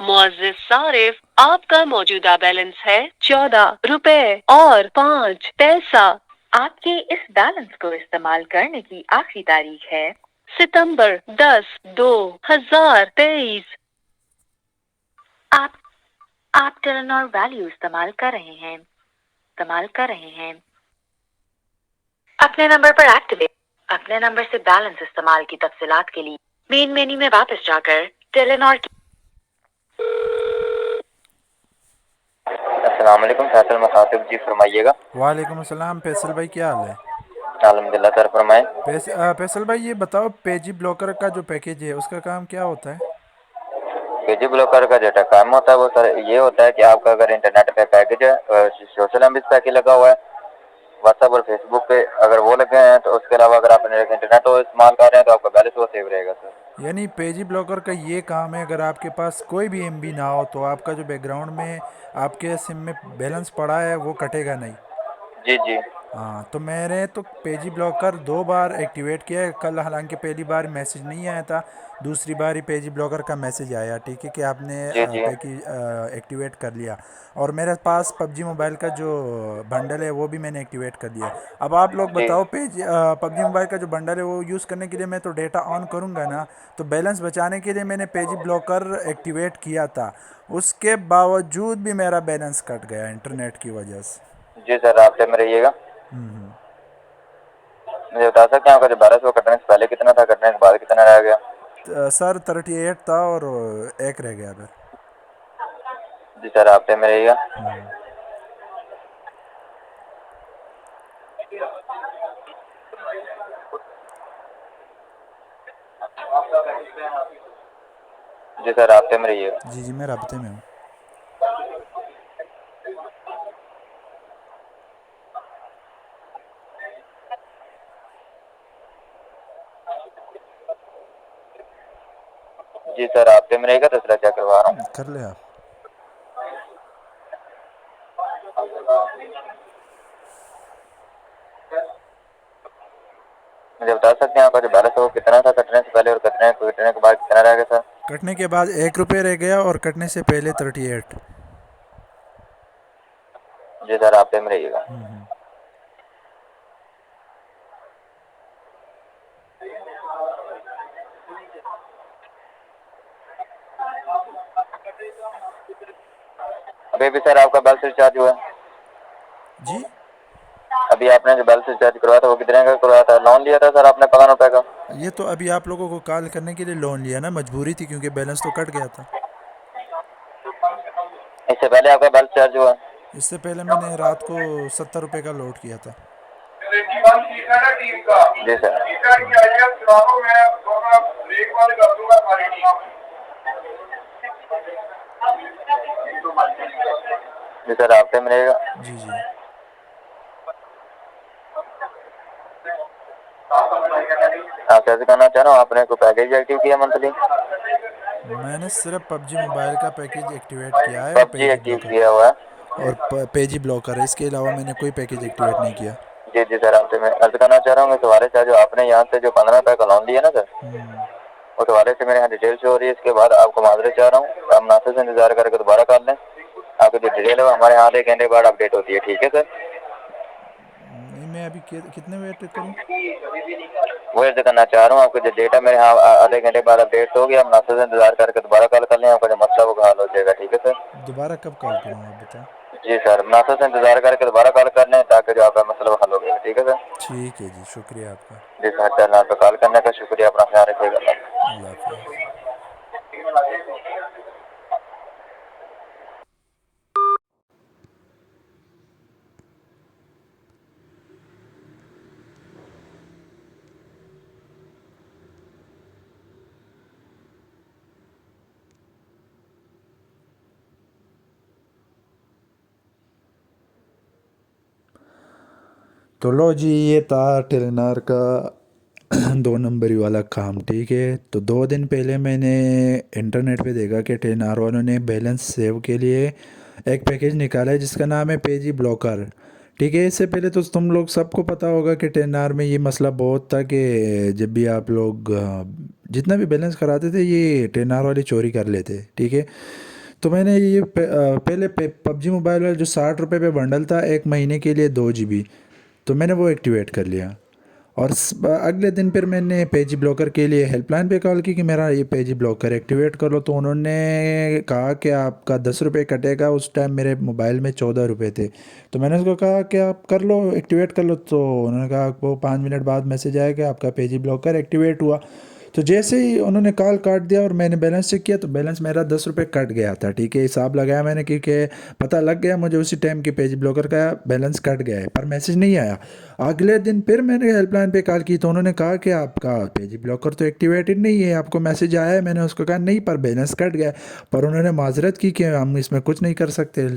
मुअज़्ज़िज़ सारिफ, आपका मौजूदा बैलेंस है 14 रुपए और 5 पैसा। आपके इस बैलेंस को इस्तेमाल करने की आखिरी तारीख है सितंबर 10, 2023। आप आप टेलीनॉर वैल्यू इस्तेमाल कर रहे हैं। अपने नंबर से बैलेंस इस्तेमाल की तफसीलात के लिए मेन मेन्यू में वापस जाकर टेलीनॉर की। अस्सलाम वालेकुम, फैसल मखातिब जी, फरमाइएगा। वालेकुम अस्सलाम। फैसल भाई क्या हाल है? अल्हम्दुलिल्लाह सर, फरमाएं। फैसल भाई ये बताओ, पेजी ब्लॉकर का जो पैकेज है उसका काम क्या होता है? पेजी ब्लॉकर का जो काम होता है वो सर ये होता है कि आपका अगर इंटरनेट पे पैकेज है, सोशल एमबीज पैकेज लगा हुआ है, व्हाट्सएप और फेसबुक पे अगर वो लगे हैं, तो उसके अलावा अगर आप इंटरनेट को इस्तेमाल कर रहे हैं तो आपका बैलेंस वो सेव रहेगा सर। यानी पेजी ब्लॉकर का ये काम है, अगर आपके पास कोई भी एमबी ना हो तो आपका जो बैकग्राउंड में आपके सिम में बैलेंस पड़ा है वो कटेगा नहीं। जी जी। हाँ, तो मैंने तो पेजी ब्लॉकर 2 बार एक्टिवेट किया है कल। हालांकि पहली बार मैसेज नहीं आया था, दूसरी बार ही पेजी ब्लॉकर का मैसेज आया, ठीक है, कि आपने जी जी। पैकेज एक्टिवेट कर लिया। और मेरे पास पबजी मोबाइल का जो बंडल है वो भी मैंने एक्टिवेट कर दिया। अब आप लोग जी बताओ, पबजी मोबाइल का जो बंडल है वो यूज़ करने के लिए मैं तो डेटा ऑन करूँगा ना, तो बैलेंस बचाने के लिए मैंने पेजी ब्लॉकर एक्टिवेट किया था। उसके बावजूद भी मेरा बैलेंस कट गया इंटरनेट की वजह से। जी सर, आप में रहिएगा। हम्म। मुझे बता सकते हैं आपका जो बैलेंस वो कटने से पहले कितना था, कटने के बाद कितना रह गया? सर 38 था और एक रह गया फिर। जी सर, आप में रहिएगा। हम्म। जी सर, आप में रहिएगा। जी जी, मैं राब्ते में हूँ। जी सर, आप में रहेगा, दूसरा चेक करवा रहा हूँ। कर ले आप। मुझे बता सकते हैं आपका जो बैलेंस है वो कितना था कटने से पहले और कटने के बाद कितना रह गया सर? कटने के बाद 1 रुपये रह गया और कटने से पहले 38। जी सर, आप में रहिएगा। हम्म। अभी भी सर आपका बैलेंस रिचार्ज हुआ है? जी, अभी आपने जो बैलेंस रिचार्ज करवाया था वो कितने का करवाया था? लोन लिया था सर आपने 15 रुपए का? ये तो अभी आप लोगों को कॉल करने के लिए लोन लिया ना, मजबूरी थी क्योंकि बैलेंस तो कट गया था। इससे पहले आपका बैलेंस चार्ज हुआ? इससे पहले मैंने रात को 70 रुपये का लोड किया था। जी सर। हम्म। जी सर, आप में रहेगा। जी जी। आप कैसे करना चाह रहा हूँ, आपने कोई पैकेज एक्टिव किया मंथली? मैंने सिर्फ पबजी मोबाइल का पैकेज एक्टिवेट किया है और पबजी पेजी एक्टिव ब्लॉकर। किया हुआ है? और पेजी ब्लॉकर है, इसके अलावा मैंने कोई पैकेज एक्टिवेट नहीं किया। जी जी सर, आपसे मैं अर्ज करना चाह रहा हूँ तुम्हारे साथ जो आपने यहाँ से जो 15 रुपए का लोन लिया ना सर, हम्म। उस हवाले से मेरे यहाँ डिटेल शो हो रही है। इसके बाद आपको माजरे चाह रहा हूँ, आप नाते से इंतजार करके दोबारा कर लें। आपकी जो डिटेल है वो हमारे यहाँ 1 घंटे बाद अपडेट होती है, ठीक है सर? नहीं, मैं अभी कितने वेट करूं? वो अर्ज करना चाह रहा हूँ, आपको जो डेटा मेरे यहाँ आधे घंटे बाद अपडेट होगी, आप नाते से इंतजार करके दोबारा कॉल कर लें, आपका जो मसला वो हल हो जाएगा, ठीक है सर? दोबारा कब कॉल करूं आप बताओ। जी सर, नाते से इंतजार करके दोबारा कॉल कर लें ताकि जो आपका मसला वो हल हो गया, ठीक है सर? ठीक है जी, शुक्रिया आपका। जी सर, आपका कॉल करने का शुक्रिया, अपना ख्याल रखिएगा। अल्लाह हाफिज़। तो लो जी, ये था टेलीनार का 2 नंबरी वाला काम, ठीक है। तो 2 दिन पहले मैंने इंटरनेट पे देखा कि टेलीनार वालों ने बैलेंस सेव के लिए एक पैकेज निकाला है जिसका नाम है पेजी ब्लॉकर, ठीक है। इससे पहले तो तुम लोग सबको पता होगा कि 10R में ये मसला बहुत था कि जब भी आप लोग जितना भी बैलेंस कराते थे ये 10R वाले चोरी कर लेते, ठीक है। तो मैंने ये पहले पबजी मोबाइल वाला जो 60 रुपये पे बंडल था 1 महीने के लिए 2 GB, तो मैंने वो एक्टिवेट कर लिया। और अगले दिन फिर मैंने पेजी ब्लॉकर के लिए हेल्पलाइन पे कॉल की कि मेरा ये पेजी ब्लॉकर एक्टिवेट कर लो। तो उन्होंने कहा कि आपका 10 रुपये कटेगा। उस टाइम मेरे मोबाइल में 14 रुपये थे। तो मैंने उसको कहा कि आप कर लो, एक्टिवेट कर लो। तो उन्होंने कहा वो 5 मिनट बाद मैसेज आया कि आपका पेजी ब्लॉकर एक्टिवेट हुआ। तो जैसे ही उन्होंने कॉल काट दिया और मैंने बैलेंस चेक किया तो बैलेंस मेरा 10 रुपये कट गया था, ठीक है। हिसाब लगाया मैंने क्योंकि पता लग गया मुझे उसी टाइम कि पेज ब्लॉकर का बैलेंस कट गया है, पर मैसेज नहीं आया। अगले दिन फिर मैंने हेल्पलाइन पे कॉल की तो उन्होंने कहा कि आपका पेज ब्लॉकर तो एक्टिवेटेड नहीं है, आपको मैसेज आया है। मैंने उसको कहा नहीं, पर बैलेंस कट गया है। पर उन्होंने माजरत की कि हम इसमें कुछ नहीं कर सकते,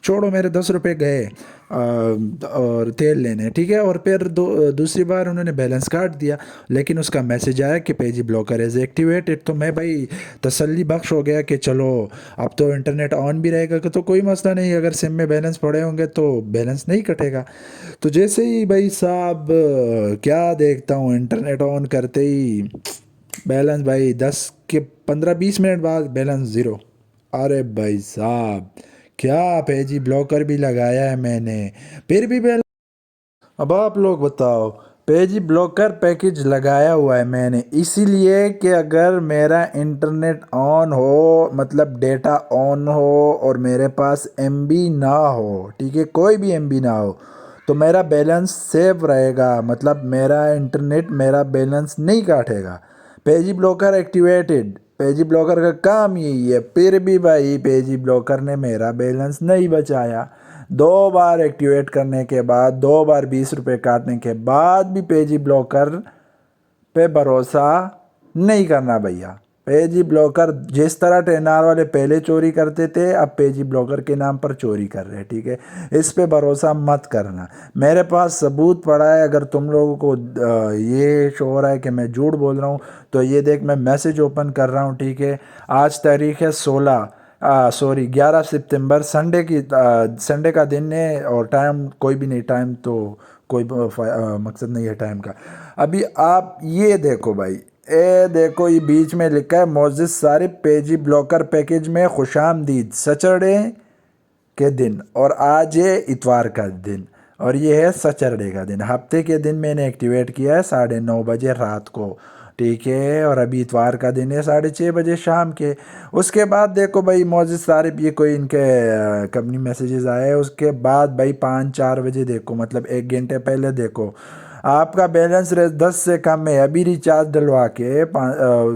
छोड़ो। मेरे 10 रुपये गए और तेल लेने, ठीक है। और फिर दूसरी बार उन्होंने बैलेंस काट दिया, लेकिन उसका मैसेज आया कि पेजी ब्लॉकर इज़ एक्टिवेटेड। तो मैं भाई तसल्ली बख्श हो गया कि चलो अब तो इंटरनेट ऑन भी रहेगा तो कोई मसला नहीं, अगर सिम में बैलेंस पड़े होंगे तो बैलेंस नहीं कटेगा। तो जैसे ही भाई साहब क्या देखता हूँ इंटरनेट ऑन करते ही बैलेंस भाई 10 के 15-20 मिनट बाद बैलेंस ज़ीरो। अरे भाई साहब क्या पेजी ब्लॉकर भी लगाया है मैंने, फिर भी बैलेंस। अब आप लोग बताओ, पेजी ब्लॉकर पैकेज लगाया हुआ है मैंने इसीलिए कि अगर मेरा इंटरनेट ऑन हो, मतलब डेटा ऑन हो और मेरे पास एमबी ना हो, ठीक है, कोई भी एमबी ना हो, तो मेरा बैलेंस सेव रहेगा, मतलब मेरा इंटरनेट मेरा बैलेंस नहीं काटेगा। पेजी ब्लॉकर एक्टिवेटेड, पेजी ब्लॉकर का काम यही है। फिर भी भाई पेजी ब्लॉकर ने मेरा बैलेंस नहीं बचाया। 2 बार एक्टिवेट करने के बाद, 2 बार 20 रुपये काटने के बाद भी पेजी ब्लॉकर पे भरोसा नहीं करना भैया। पेजी ब्लॉकर जिस तरह 10R वाले पहले चोरी करते थे, अब पेजी ब्लॉकर के नाम पर चोरी कर रहे हैं, ठीक है। इस पे भरोसा मत करना। मेरे पास सबूत पड़ा है। अगर तुम लोगों को ये शो हो रहा है कि मैं झूठ बोल रहा हूँ तो ये देख, मैं मैसेज ओपन कर रहा हूँ, ठीक है। आज तारीख है 11 सितंबर, संडे का दिन है और टाइम कोई भी नहीं, टाइम तो कोई मकसद नहीं है टाइम का। अभी आप ये देखो भाई, ए देखो ये बीच में लिखा है मोजिस सारिफ पेजी ब्लॉकर पैकेज में खुशामदीद सैटरडे के दिन, और आज है इतवार का दिन और ये है सैटरडे का दिन। हफ्ते के दिन मैंने एक्टिवेट किया है 9:30 बजे रात को, ठीक है। और अभी इतवार का दिन है 6:30 बजे शाम के। उसके बाद देखो भाई मोजिस सारिफ ये कोई इनके कंपनी मैसेजेस आए, उसके बाद भाई 5-4 बजे देखो, मतलब 1 घंटे पहले देखो, आपका बैलेंस 10 से कम है। अभी रिचार्ज डलवा के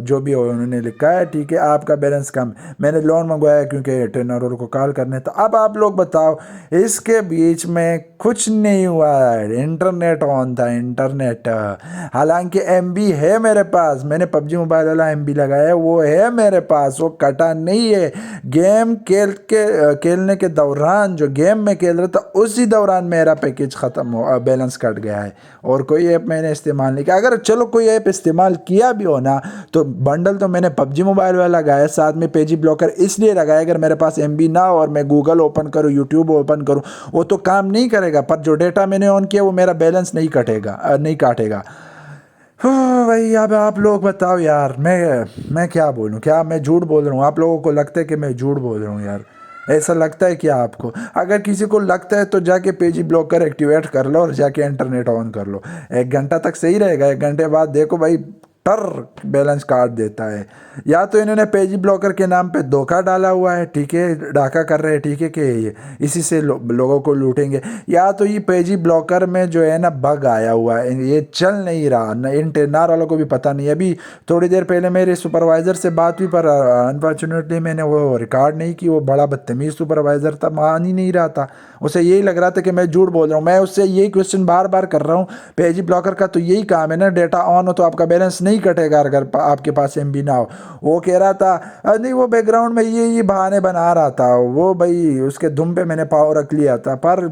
जो भी हो उन्होंने लिखा है, ठीक है, आपका बैलेंस कम। मैंने लोन मंगवाया क्योंकि टेनर को कॉल करने था। अब आप लोग बताओ, इसके बीच में कुछ नहीं हुआ है, इंटरनेट ऑन था, इंटरनेट। हालांकि एमबी है मेरे पास, मैंने पबजी मोबाइल वाला एमबी लगाया है, वो है मेरे पास, वो कटा नहीं है। गेम खेलने के दौरान जो गेम में खेल रहा था उसी दौरान मेरा पैकेज ख़त्म हो, बैलेंस कट गया है। और कोई ऐप मैंने इस्तेमाल नहीं किया। अगर चलो कोई ऐप इस्तेमाल किया भी हो ना, तो बंडल तो मैंने पबजी मोबाइल वाला लगाया, साथ में पेजी ब्लॉकर इसलिए लगाया अगर मेरे पास एमबी ना हो और मैं गूगल ओपन करूँ, यूट्यूब ओपन करूँ, वो तो काम नहीं करेगा। पर जो डेटा मैंने ऑन किया वो मेरा बैलेंस नहीं कटेगा, नहीं काटेगा। भाई अब आप लोग बताओ यार, मैं क्या बोलूँ, क्या मैं झूठ बोल रहा हूँ? आप लोगों को लगता है कि मैं झूठ बोल रहा हूँ यार? ऐसा लगता है क्या आपको? अगर किसी को लगता है तो जाके पेजी ब्लॉकर एक्टिवेट कर लो और जाके इंटरनेट ऑन कर लो। 1 घंटा तक सही रहेगा, 1 घंटे बाद देखो भाई टर बैलेंस काट देता है। या तो इन्होंने पेजी ब्लॉकर के नाम पे धोखा डाला हुआ है, ठीक है, डाका कर रहे हैं, ठीक है, कि इसी से लोगों को लूटेंगे। या तो ये पेजी ब्लॉकर में जो है ना बग आया हुआ है, ये चल नहीं रहा ना, इन टेन्नार वालों को भी पता नहीं। अभी थोड़ी देर पहले मेरे सुपरवाइज़र से बात हुई, पर अनफॉर्चुनेटली मैंने वो रिकॉर्ड नहीं की। वो बड़ा बदतमीज़ सुपरवाइज़र था, मान ही नहीं रहा था, उसे यही लग रहा था कि मैं झूठ बोल रहा हूँ। मैं उससे यही क्वेश्चन बार बार कर रहा हूँ, पेजी ब्लॉकर का तो यही काम है ना, डेटा ऑन हो तो आपका बैलेंस नहीं कटेगा अगर आपके पास एमबी ना हो। वो कह रहा था नहीं, वो बैकग्राउंड में ये बहाने बना रहा था वो, भाई उसके दुम पे मैंने पाव रख लिया था। पर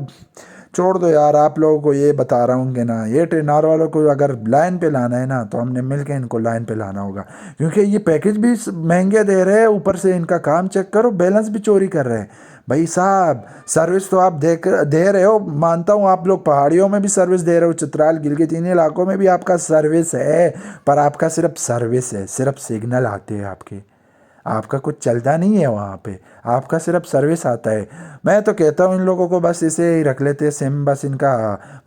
छोड़ दो यार, आप लोगों को ये बता रहा हूँ कि ना, ये टेनार वालों को अगर लाइन पे लाना है ना, तो हमने मिल के इनको लाइन पे लाना होगा, क्योंकि ये पैकेज भी महंगे दे रहे हैं, ऊपर से इनका काम चेक करो, बैलेंस भी चोरी कर रहे हैं। भाई साहब, सर्विस तो आप दे रहे हो, मानता हूँ आप लोग पहाड़ियों में भी सर्विस दे रहे हो, चित्राल गिलगित इन इलाकों में भी आपका सर्विस है, पर आपका सिर्फ सर्विस है, सिर्फ सिग्नल आते हैं आपके, आपका कुछ चलता नहीं है वहाँ पे, आपका सिर्फ सर्विस आता है। मैं तो कहता हूँ इन लोगों को बस इसे ही रख लेते हैं सिम, बस इनका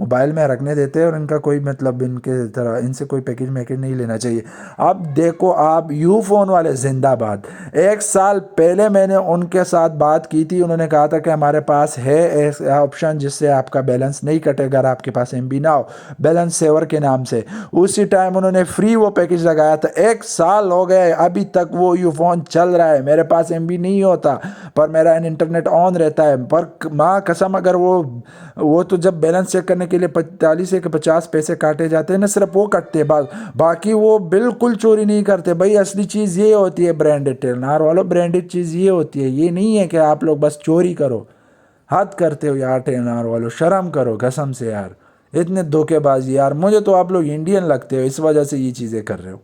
मोबाइल में रखने देते हैं, और इनका कोई मतलब इनके तरह इनसे कोई पैकेज मैकेज नहीं लेना चाहिए। अब देखो आप, यू फ़ोन वाले जिंदाबाद। 1 साल पहले मैंने उनके साथ बात की थी, उन्होंने कहा था कि हमारे पास है ऐसा ऑप्शन जिससे आपका बैलेंस नहीं कटेगा अगर आपके पास एमबी ना हो, बैलेंस सेवर के नाम से। उसी टाइम उन्होंने फ्री वो पैकेज लगाया था। 1 साल हो गए, अभी तक वो यू फ़ोन चल रहा है, मेरे पास एमबी नहीं होता पर मेरा इंटरनेट ऑन रहता है। पर माँ कसम, अगर वो तो जब बैलेंस चेक करने के लिए 45 से 50 पैसे काटे जाते हैं ना, सिर्फ वो कटते हैं, बाकी वो बिल्कुल चोरी नहीं करते। भाई असली चीज़ ये होती है, ब्रांडेड टेलनार वालों, ब्रांडेड चीज़ ये होती है, ये नहीं है कि आप लोग बस चोरी करो। हद करते हो यार टेलनार वालों, शर्म करो कसम से यार, इतने धोखेबाजी यार। मुझे तो आप लोग इंडियन लगते हो, इस वजह से ये चीज़ें कर रहे हो।